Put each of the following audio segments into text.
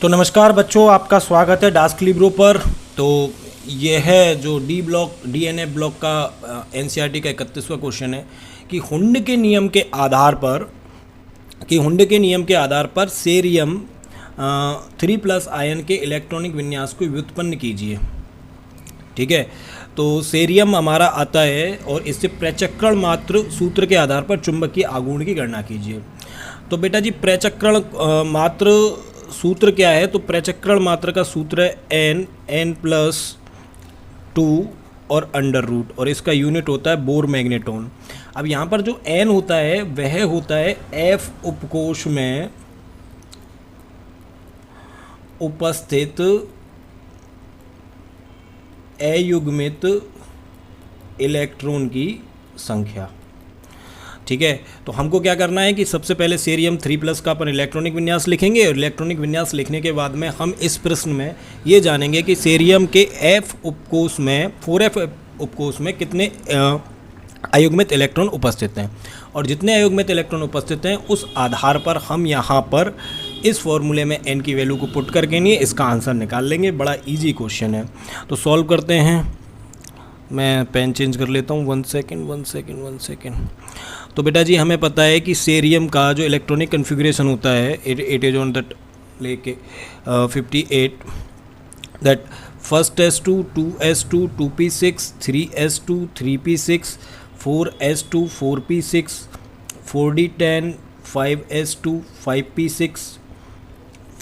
तो नमस्कार बच्चों, आपका स्वागत है डास्क लिब्रो पर। तो ये है जो डीएनए ब्लॉक का एनसीईआरटी का 31वां क्वेश्चन है कि हुंड के नियम के आधार पर सेरियम 3+ आयन के इलेक्ट्रॉनिक विन्यास को व्युत्पन्न कीजिए। ठीक है, तो सेरियम हमारा आता है और इससे प्रचक्रण मात्र सूत्र के आधार पर चुंबकीय आघूर्ण की गणना कीजिए। तो बेटा जी, प्रचक्रण मात्र सूत्र क्या है? तो प्रचक्रण मात्र का सूत्र है n+2 और अंडर रूट, और इसका यूनिट होता है बोर मैग्नेटॉन। अब यहाँ पर जो n होता है वह होता है F उपकोश में उपस्थित अयुग्मित इलेक्ट्रॉन की संख्या। ठीक है, तो हमको क्या करना है कि सबसे पहले सेरियम 3+ का अपन इलेक्ट्रॉनिक विन्यास लिखेंगे, और इलेक्ट्रॉनिक विन्यास लिखने के बाद में हम इस प्रश्न में ये जानेंगे कि सेरियम के 4f उपकोष में कितने अयुग्मित इलेक्ट्रॉन उपस्थित हैं, और जितने अयुग्मित इलेक्ट्रॉन उपस्थित हैं उस आधार पर हम यहाँ पर इस फॉर्मूले में n की वैल्यू को पुट करके नहीं इसका आंसर निकाल लेंगे। बड़ा इजी क्वेश्चन है, तो सॉल्व करते हैं। मैं पेन चेंज कर लेता हूँ। 1 सेकेंड। तो बेटा जी, हमें पता है कि सेरियम का जो इलेक्ट्रॉनिक कन्फिग्रेशन होता है इट इज ऑन दैट लेके 58, that first s2 2s2 2p6 3s2 3p6 4s2 4p6 4d10 5s2 5p6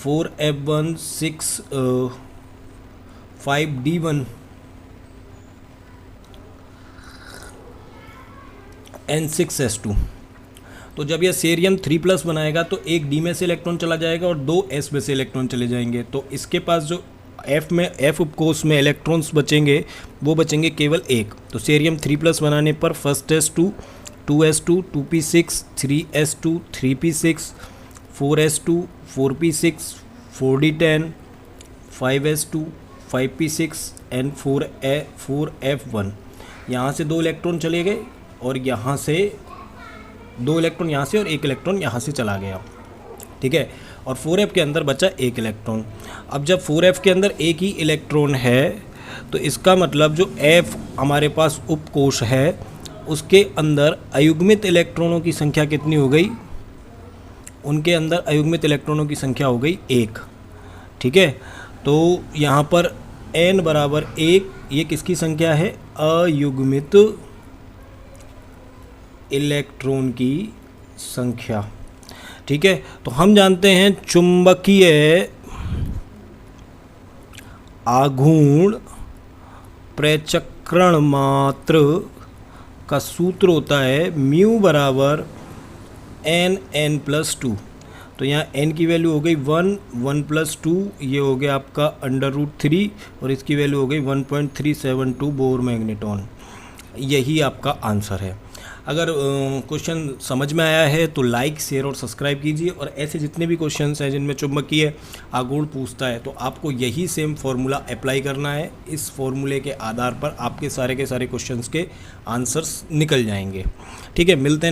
4f1 6 5d1 n6s2। तो जब यह सेरियम 3+ बनाएगा तो एक डी में से इलेक्ट्रॉन चला जाएगा और 2 s में से इलेक्ट्रॉन चले जाएंगे। तो इसके पास जो f उपकोष में इलेक्ट्रॉन्स बचेंगे वो बचेंगे केवल एक। तो सेरियम 3+ बनाने पर first s2 2s2 2p6 3s2 3p6 4s2 4p6 4d10 5s2 5p6 and 4f1। यहाँ से 2 इलेक्ट्रॉन चले गए और यहाँ से 2 इलेक्ट्रॉन यहाँ से और 1 इलेक्ट्रॉन यहाँ से चला गया। ठीक है, और 4f के अंदर बचा 1 इलेक्ट्रॉन। अब जब 4f के अंदर एक ही इलेक्ट्रॉन है तो इसका मतलब जो f हमारे पास उपकोष है उसके अंदर अयुग्मित इलेक्ट्रॉनों की संख्या कितनी हो गई? उनके अंदर अयुग्मित इलेक्ट्रॉनों की संख्या हो गई 1। ठीक है, तो यहाँ पर n बराबर 1, ये किसकी संख्या है? अयुग्मित इलेक्ट्रॉन की संख्या। ठीक है, तो हम जानते हैं चुंबकीय आघूर्ण प्रचक्रण मात्र का सूत्र होता है म्यू बराबर n+2। तो यहाँ n की वैल्यू हो गई 1+2, ये हो गया आपका √3, और इसकी वैल्यू हो गई 1.372 बोर मैग्नेटॉन। यही आपका आंसर है। अगर क्वेश्चन समझ में आया है तो लाइक शेयर और सब्सक्राइब कीजिए, और ऐसे जितने भी क्वेश्चंस हैं जिनमें चुंबकीय आघूर्ण पूछता है तो आपको यही सेम फार्मूला अप्लाई करना है। इस फार्मूले के आधार पर आपके सारे के सारे क्वेश्चंस के आंसर्स निकल जाएंगे। ठीक है, मिलते हैं।